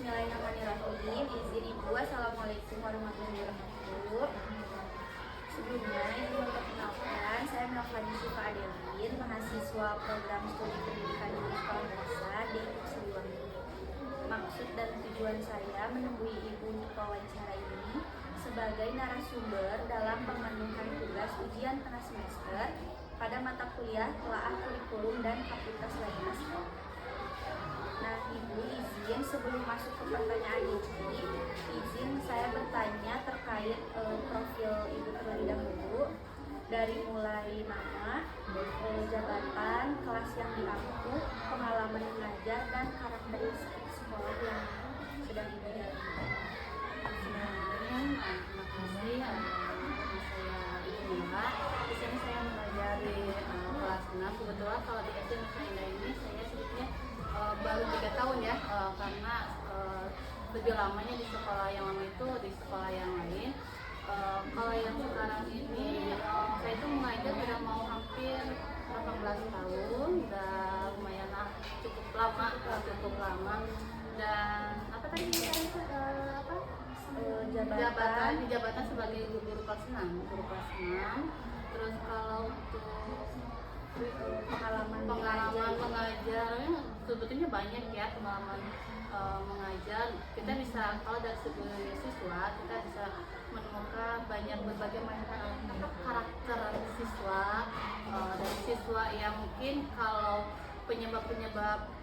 Bismillahirrahmanirrahim. Izin Ibu, Assalamualaikum warahmatullahi wabarakatuh. Sebelumnya, izin memperkenalkan, saya Melvani Syifa Adelin, mahasiswa program studi pendidikan di Sekolah Dasar di Siliwangi. Maksud dan tujuan saya menemui Ibu untuk wawancara ini sebagai narasumber dalam pemenuhan tugas ujian tengah semester pada mata kuliah telaah kurikulum dan fakultas lainnya. Nah, Ibu izin sebelum masuk ke pertanyaan ini, izin saya bertanya terkait profil Ibu terlebih dahulu, dari mulai nama, jabatan, kelas yang diampu, pengalaman mengajar, dan karakteristik sekolah yang sedang Ibu jalani. Terima kasih. Nama saya Ibu Mila. Di sini saya mengajar di kelas 6. Kebetulan kalau di SD Nusa Indah ini saya sebetulnya baru 3 tahun ya, karena lebih lamanya di sekolah yang lama itu di sekolah yang lain. Kalau yang sekarang ini saya itu mengajar sudah mau hampir 18 tahun, udah lumayan cukup lama. Dan apa tadi jabatan sebagai guru kelas 6. Terus kalau untuk pengalaman mengajar sebetulnya banyak ya, pengalaman mengajar. Kita bisa, kalau dari segi siswa kita bisa menemukan berbagai macam karakter siswa, dari siswa yang mungkin kalau penyebab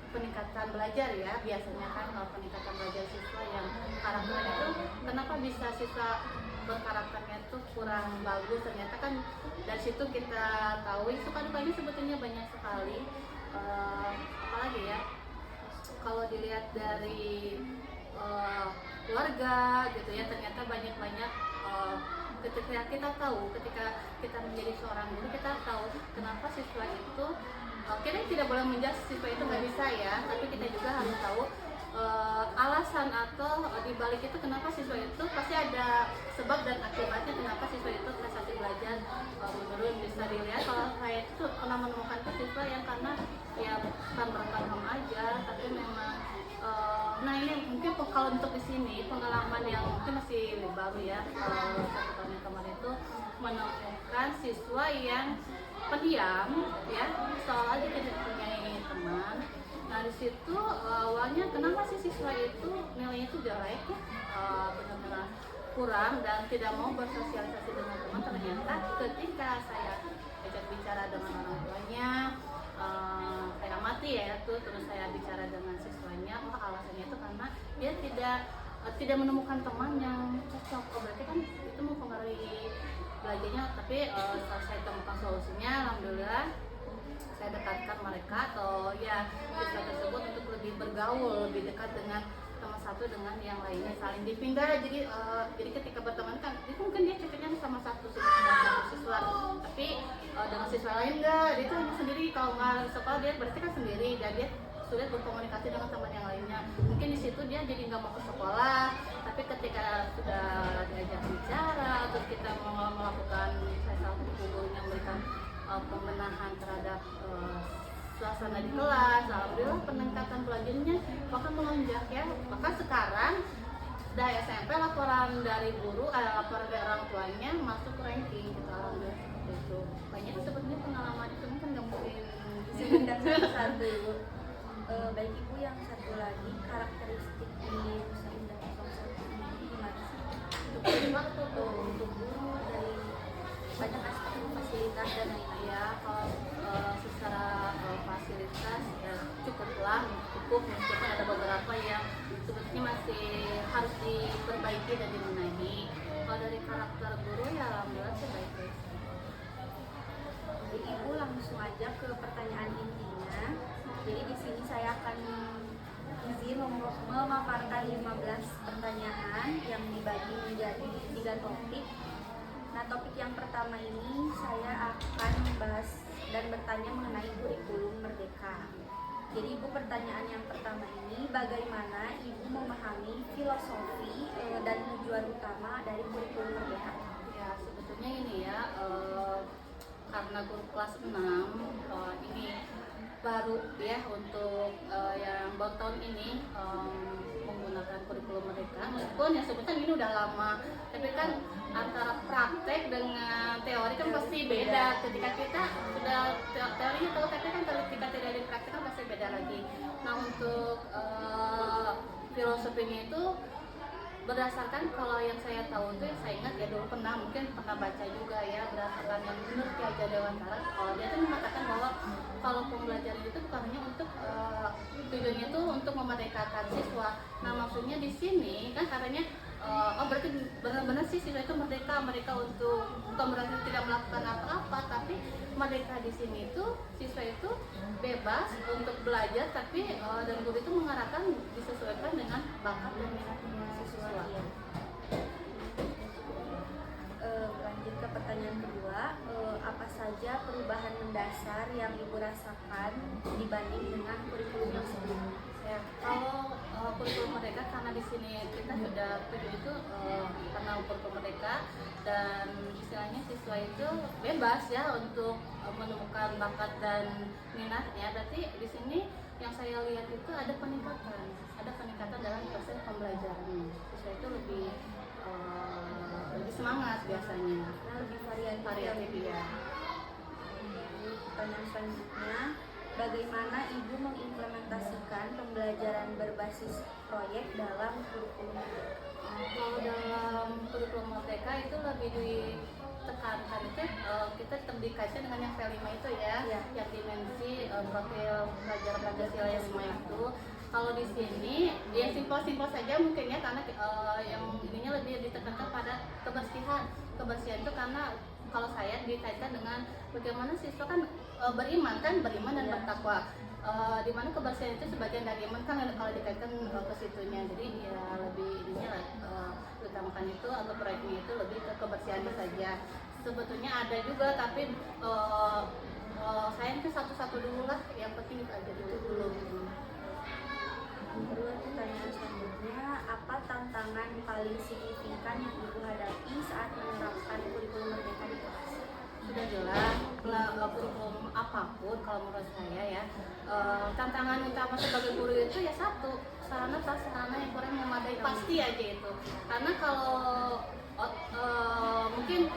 peningkatan belajar ya, biasanya kan kalau peningkatan belajar siswa yang karakternya itu kenapa bisa siswa berkarakternya itu kurang bagus, ternyata kan dari situ kita tahu suka dukanya sebetulnya banyak sekali. Apalagi ya, kalau dilihat dari keluarga gitu ya, ternyata banyak ketika kita tahu, ketika kita menjadi seorang guru, kita tahu kenapa siswa itu kita tidak boleh menjudge siswa itu nggak bisa ya, tapi kita juga harus tahu alasan atau dibalik itu kenapa siswa itu pasti ada sebab dan akibatnya kenapa siswa itu prestasi belajar menurun. Bisa dilihat kalau saya itu pernah menemukan siswa yang karena ya bukan berpaham aja, tapi memang nah ini mungkin kalau untuk di sini pengalaman yang mungkin masih baru ya, 1 tahun yang kemarin itu menemukan siswa yang pendiam ya, soalnya dia tidak punya teman. Nah di situ awalnya kenapa sih siswa itu nilainya itu jelek ya, benar-benar kurang dan tidak mau bersosialisasi dengan teman. Ternyata ketika saya ajak bicara dengan orang tuanya, saya amati ya itu, terus saya bicara dengan siswanya, alasannya itu karena dia tidak menemukan teman yang cocok. Berarti kan itu mempengaruhi belajarnya, tapi setelah saya temukan solusinya, alhamdulillah saya dekatkan mereka atau ya siswa tersebut untuk lebih bergaul, lebih dekat dengan teman satu dengan yang lainnya, saling dipindah. Jadi ketika berteman kan itu mungkin dia cocoknya sama satu siswa, tapi dengan siswa lain enggak, dia itu hanya sendiri. Kalau nggak sekolah dia berarti kan sendiri dan dia sulit berkomunikasi dengan teman yang lainnya. Mungkin di situ dia jadi nggak mau ke sekolah, tapi ketika sudah diajak bicara, terus kita melakukan saya salah satu guru yang memberikan pembenahan terhadap suasana di kelas, alhamdulillah peningkatan belajarnya bahkan melonjak ya. Maka sekarang sudah SMP laporan dari guru, laporan dari orang tuanya masuk ranking gitu, alhamdulillah seperti itu. Banyak sebenarnya pengalaman itu mungkin nggak mungkin Sebentar satu Ibu. Baik Ibu, yang satu lagi karakteristik di Nusa Indah 01 ini gimana sih? Untuk guru dari banyak aspek fasilitas dan lain-lain. Ya, kalau secara fasilitas ya cukup meskipun ada beberapa yang sebetulnya masih harus diperbaiki dan dibenahi. Kalau dari karakter guru ya alhamdulillah sih baik-baik. Jadi Ibu langsung aja ke pertanyaan intinya. Jadi di sini saya akan izin memaparkan 15 pertanyaan yang dibagi menjadi 3 topik. Nah, topik yang pertama ini saya akan membahas dan bertanya mengenai kurikulum merdeka. Jadi Ibu, pertanyaan yang pertama ini, bagaimana Ibu memahami filosofi dan tujuan utama dari kurikulum merdeka? Ya sebetulnya ini ya, karena guru kelas 6 ini baru ya untuk yang baru tahun ini menggunakan karena meskipun yang sebutan ini udah lama, tapi kan antara praktek dengan teori kan pasti beda. Ketika kita sudah teorinya tahu, tapi kan ketika tidak di praktek kan pasti beda lagi. Nah untuk filosofinya itu berdasarkan, kalau yang saya tahu itu, yang saya ingat ya dulu mungkin pernah baca juga ya, berdasarkan yang menurut Ki Hajar Dewantara, kalau dia tuh mengatakan bahwa kalau pembelajaran itu bukan hanya untuk tujuannya itu untuk memerdekakan siswa. Nah maksudnya di sini kan katanya berarti benar-benar sih siswa itu merdeka untuk bukan berarti tidak melakukan apa-apa, tapi merdeka di sini itu siswa itu bebas untuk belajar, tapi dan guru itu mengarahkan disesuaikan dengan bakat dan minatnya siswa. Lanjut ke pertanyaan kedua, apa saja perubahan mendasar yang Ibu rasakan dibanding dengan kurikulum yang sebelumnya? Ya, kalau kurikulum merdeka, karena di sini kita sudah tujuh itu karena kurikulum merdeka dan istilahnya siswa itu bebas ya untuk menemukan bakat dan minatnya. Berarti di sini yang saya lihat itu ada peningkatan dalam proses pembelajaran. Siswa itu lebih semangat biasanya, Lebih variatif ya. Pertanyaan selanjutnya, bagaimana Ibu mengimplementasikan pembelajaran berbasis proyek dalam kurikulum? Kalau dalam kurikulum merdeka itu lebih ditekankan itu kita tetap dikaitkan dengan yang V5 itu ya, yang dimensi profil pelajar Pancasila yang 5 itu. Kalau di sini ya simpel-simpel saja mungkin ya, karena yang ininya lebih ditekankan pada kebersihan itu, karena kalau saya dikaitkan dengan bagaimana siswa kan beriman dan bertakwa, di mana kebersihan itu sebagian dari iman kan kalau dikaitkan ke situnya. Jadi ya lebih ininya utamakan itu atau proyeknya itu lebih ke kebersihannya saja. Sebetulnya ada juga, tapi saya itu satu-satu dulu lah, yang penting itu aja dulu. Terus pertanyaan selanjutnya, apa tantangan paling signifikan yang Ibu hadapi saat menerapkan kurikulum merdeka di kelas? Sudah jelas, kurikulum apapun kalau menurut saya ya, tantangan utama sebagai guru itu ya satu, sarana prasarana yang kurang memadai, pasti aja itu. Karena kalau mungkin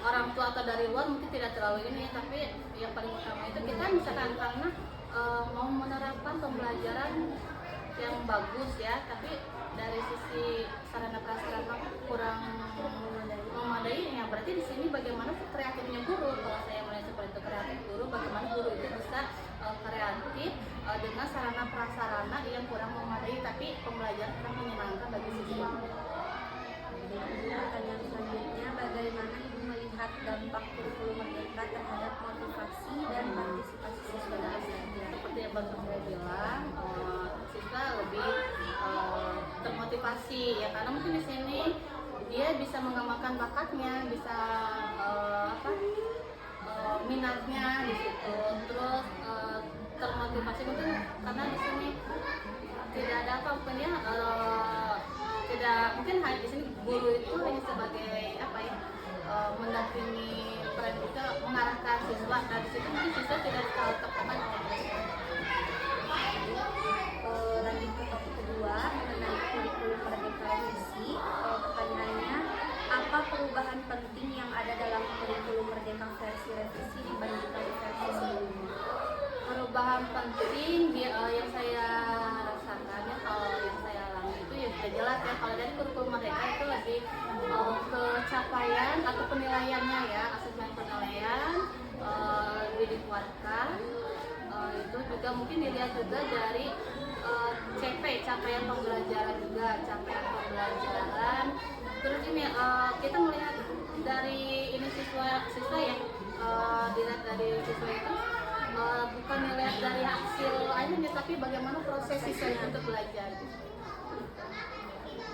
orang tua atau dari luar mungkin tidak terlalu ini, tapi yang paling utama itu kita misalkan karena mau menerapkan pembelajaran yang bagus ya, tapi dari sisi sarana prasarana kurang memadai, ya berarti di sini bagaimana kreatifnya guru. Kalau saya melihat seperti itu, kreatif guru, bagaimana guru itu bisa kreatif dengan sarana prasarana yang kurang memadai, tapi pembelajaran kurang menyenangkan bagi siswa. Pertanyaan selanjutnya, bagaimana Ibu melihat dampak kurikulum merdeka terhadap motivasi dan partisipasi siswa dalam belajar? Seperti yang baru saya bilang, siswa lebih termotivasi ya, karena mungkin di sini dia bisa mengembangkan bakatnya, bisa minatnya di situ, terus termotivasi mungkin karena di sini tidak ada apa-apa ya, tidak mungkin hanya di sini guru itu hanya sebagai mendampingi peran itu, mengarahkan siswa, dan di situ mungkin siswa tidak terlalu tertekan. Lanjut ke topik kedua mengenai kurikulum merdeka revisi. Pertanyaannya, apa perubahan penting yang ada dalam kurikulum merdeka versi revisi dibandingkan versi sebelumnya? Perubahan penting yang saya rasakan ya, kalau yang saya alami itu ya sudah jelas ya, kalau dari kurikulum merdeka itu lebih ke capaian atau penilaiannya ya, asesmen penilaian lebih dikuatkan. Itu juga mungkin dilihat juga dari CP, capaian pembelajaran juga, capaian pembelajaran. Terus ini kita melihat dari ini siswa yang dilihat dari siswa itu bukan dilihat dari hasil akhirnya, tapi bagaimana proses siswa itu untuk belajar.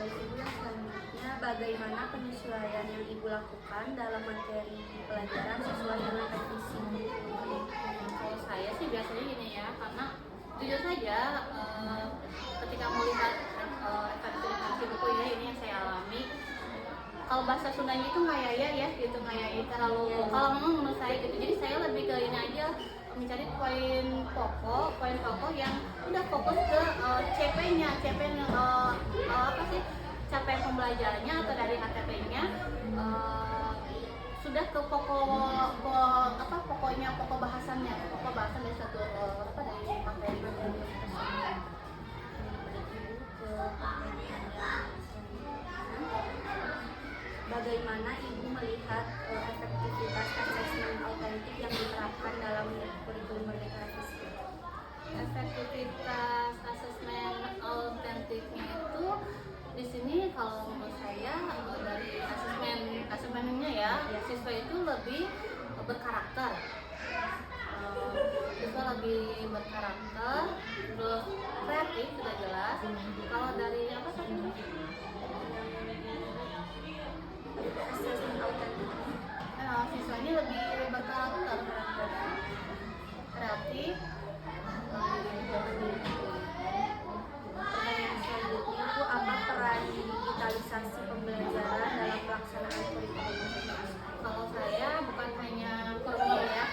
Baik Ibu, yang selanjutnya, bagaimana penyesuaian yang Ibu lakukan dalam materi pelajaran sesuai dengan revisi? Kalau saya sih biasanya gini ya, karena jujur saja ketika melihat evaluasi buku ini yang saya alami, kalau bahasa Sundanya itu ngayaya ya gitu, ngayaya terlalu kalau memang menurut saya gitu. Jadi saya lebih ke ini aja, mencari poin pokok yang udah fokus ke CP-nya, apa sih pembelajarannya atau dari HTP-nya sudah ke pokok bahasannya, pokok bahasan dari satu dari materi. Bagaimana Ibu melihat efektivitas asesmen autentik yang diterapkan dalam kurikulum Merdeka Revisi? Efektivitas asesmen autentiknya itu di sini kalau menurut saya dari asesmennya ya, siswa itu lebih berkarakter. Siswa lebih berkarakter, terus kreatif sudah jelas. Kalau dari apa tadi? Asesmen autentik. Siswanya lebih berkarakter, kreatif. Pertanyaan selanjutnya Bu, apa peran digitalisasi pembelajaran dalam pelaksanaan kurikulum? Kalau saya bukan hanya kurikulum ya,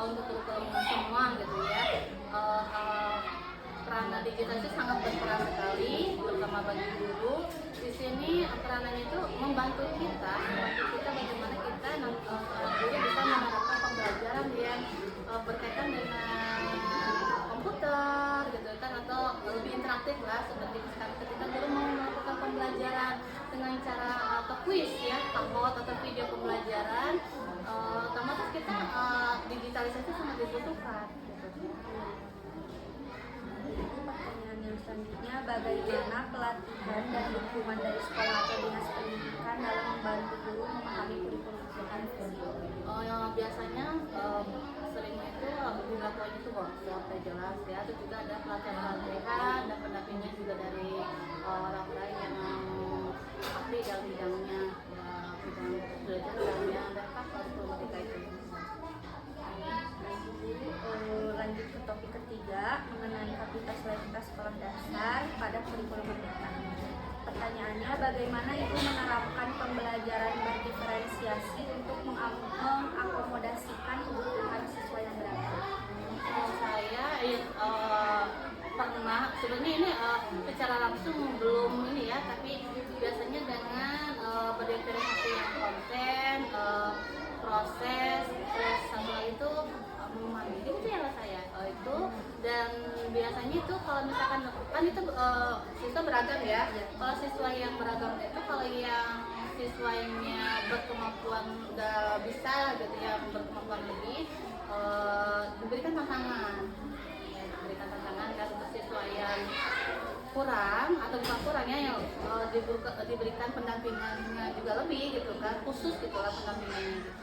untuk kurikulum semua gitu ya. Peranan digital itu sangat berperan sekali, terutama bagi guru. Di sini peranannya itu membantu kita bagaimana kita guru bisa menerapkan pembelajaran yang berkaitan dengan komputer gitu kan, atau lebih interaktif lah, seperti ketika guru mau melakukan pembelajaran dengan cara atau kuis ya, tablet atau video pembelajaran, otomatis kita digitalisasi sangat dibutuhkan gitu. Pertanyaan yang selanjutnya, bagaimana pelatihan dan dukungan dari sekolah atau dinas pendidikan dalam membantu guru memahami kurikulum revisi? Biasanya seringnya itu dilakukan itu workshop ya jelas ya, itu juga ada pelatihan dan pendampingan juga dari orang-orang yang ahli dalam bidangnya ya, bidang belajarnya dan kurikulum Merdeka itu. Lanjut ke topik ketiga mengenai kapasitas sekolah dasar pada kurikulum Merdeka. Pertanyaannya, bagaimana Ibu menerapkan pembelajaran berdiferensiasi untuk mengakomodasikan kebutuhan siswa yang beragam? Kalau saya pernah sebenarnya ini secara langsung belum ini ya, tapi biasanya dengan berdiferensiasi yang konten, proses, terus satu lagi itu memahami itu ya saya itu. Dan biasanya itu kalau misalkan kan itu siswa beragam ya, kalau siswa yang beragam itu, kalau yang siswanya berkemampuan udah bisa gitu ya, berkemampuan lebih, diberikan tantangan dan untuk siswa yang kurang atau bukan kurangnya yang diberikan pendampingannya juga lebih gitu kan, khusus gitulah pendampingannya gitu.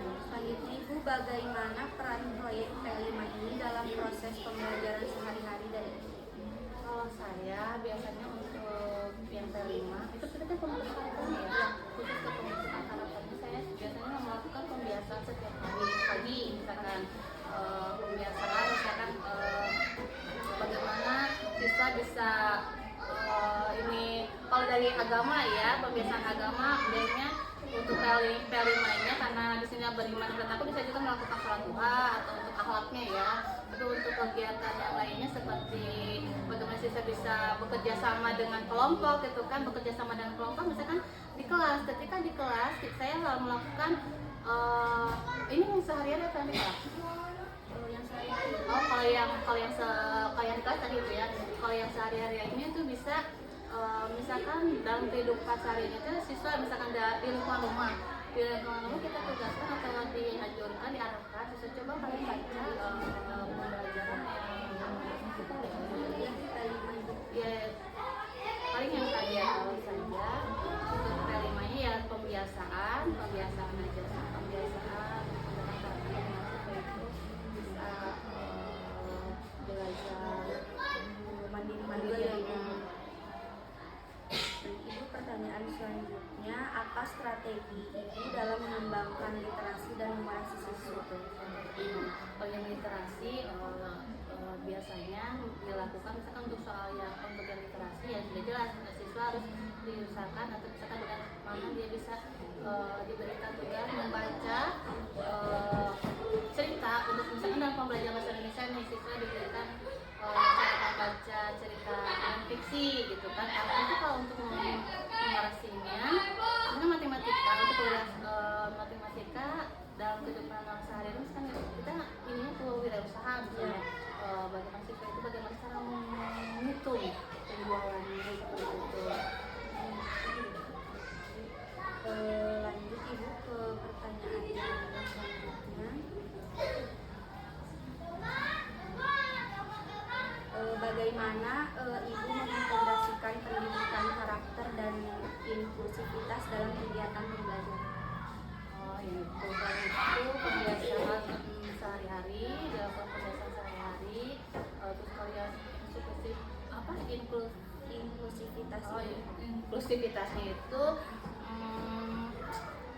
Selanjutnya Ibu, bagaimana peran proyek P5 ini dalam proses pembelajaran sehari-hari dari Ibu? Kalau saya biasanya untuk yang P5 itu kita kan pembentukan ya, khusus ke pembentukan harapannya saya biasanya melakukan pembiasaan setiap hari pagi, misalkan pembiasaan misalkan bagaimana siswa bisa ini, kalau dari agama ya, pembiasaan agama biasanya untuk P5-nya karena di sini beriman dan aku bisa juga melakukan sholat duha atau untuk akhlaknya ya. Tapi untuk kegiatan yang lainnya seperti bagaimana siswa bisa bekerja sama dengan kelompok gitu kan, bekerja sama dengan kelompok misalkan di kelas. Ketika di kelas saya melakukan ini yang seharian apa yang di kelas? Kalau yang di kelas tadi itu ya. Kalau yang sehari-hari ini tuh bisa misalkan dalam kehidupan sehari itu siswa misalkan di lingkungan rumah kita tugaskan atau dianjurkan, diarahkan siswa coba kalian baca pembelajaran ya paling yang tadi ya kalau saja untuk P5-nya ya pembiasaan aja, pembiasaan bisa belajar mandiri ya. Ibu, pertanyaan selanjutnya, apa strategi Ibu dalam mengembangkan literasi dan numerasi siswa? Kalau yang literasi biasanya dilakukan misalkan untuk soal yang pembelajaran literasi ya sudah jelas siswa harus diusahakan atau misalkan dengan mana dia bisa diberikan tugas membaca cerita untuk misalkan dalam pembelajaran bahasa Indonesia nih siswa diberikan cara membaca cerita non fiksi numerasi gitu kan. Tapi itu kalau untuk numerasinya karena matematika untuk kuliah matematika dalam kehidupan sehari-hari kan kita ininya kewirausahaan misalnya bagaimana siswa itu bagaimana cara menghitung penjualannya seperti itu. Lanjut Ibu ke pertanyaan yang selanjutnya. Bagaimana Ibu mengintegrasikan pendidikan karakter dan inklusivitas dalam kegiatan pembelajaran? Oh ini program itu pembiasaan sehari-hari, dilakukan pembiasaan sehari-hari, terus kalian inklusif apa Inklusivitas. Oh, inklusivitasnya itu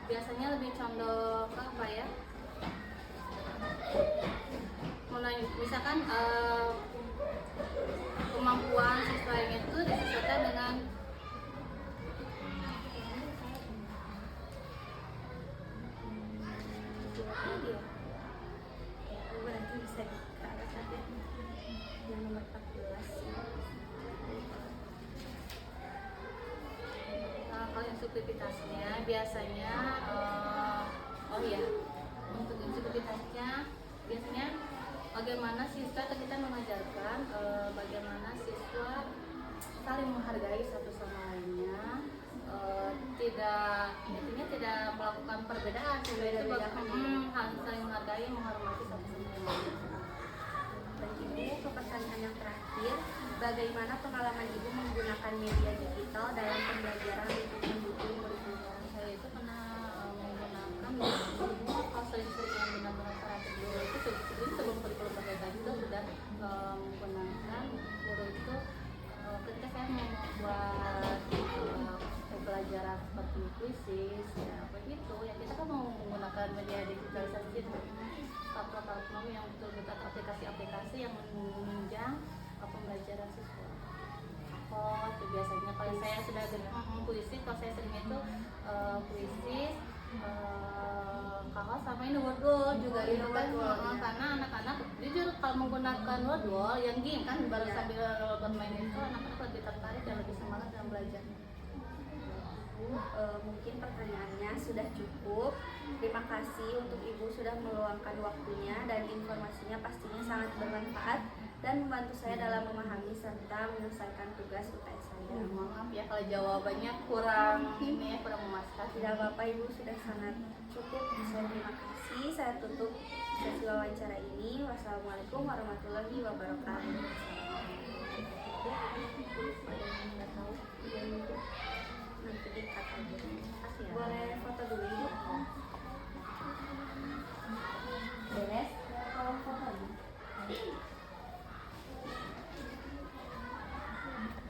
biasanya lebih condong ke apa ya? Mulai misalkan kemampuan siswa yang itu disesuaikan dengan Berarti bisa diarahkan yang nomor 14. kalau inklusivitasnya biasanya oh ya untuk inklusivitasnya biasanya bagaimana siswa atau kita mengajarkan bagaimana siswa saling menghargai satu sama lainnya, intinya tidak melakukan perbedaan sehingga itu harus saling menghargai menghormati satu sama lain. Dan Ibu ke pertanyaan yang terakhir, bagaimana pengalaman Ibu menggunakan media digital dalam pembelajaran untuk mendukung kurikulum? Saya itu pernah menggunakan kalau sering-sering yang benar-benar kreatif guru itu sebelum kurikulum merdeka juga sudah menggunakan guru itu ketika saya membuat pembelajaran seperti kuisis ya begitu ya kita kan mau menggunakan media digitalisasi platform yang betul-betul aplikasi-aplikasi yang menunjang pembelajaran siswa. Itu biasanya kalau saya sudah kuisis, kalau saya sering itu kuisis kalau sama ini wordwall juga itu kan karena anak-anak jujur kalau menggunakan wordwall yang game kan baru sambil bermain itu anak-anak lebih tertarik dan lebih semangat dalam belajarnya. Mungkin pertanyaannya sudah cukup. Terima kasih untuk Ibu sudah meluangkan waktunya dan informasinya pastinya sangat bermanfaat dan membantu saya dalam memahami serta menyelesaikan tugas UTS saya. Maaf ya kalau jawabannya kurang ini ya kurang memuaskan. Tidak apa-apa Ibu, sudah sangat cukup. Saya terima kasih. Saya tutup sesi wawancara ini. Wassalamualaikum warahmatullahi wabarakatuh.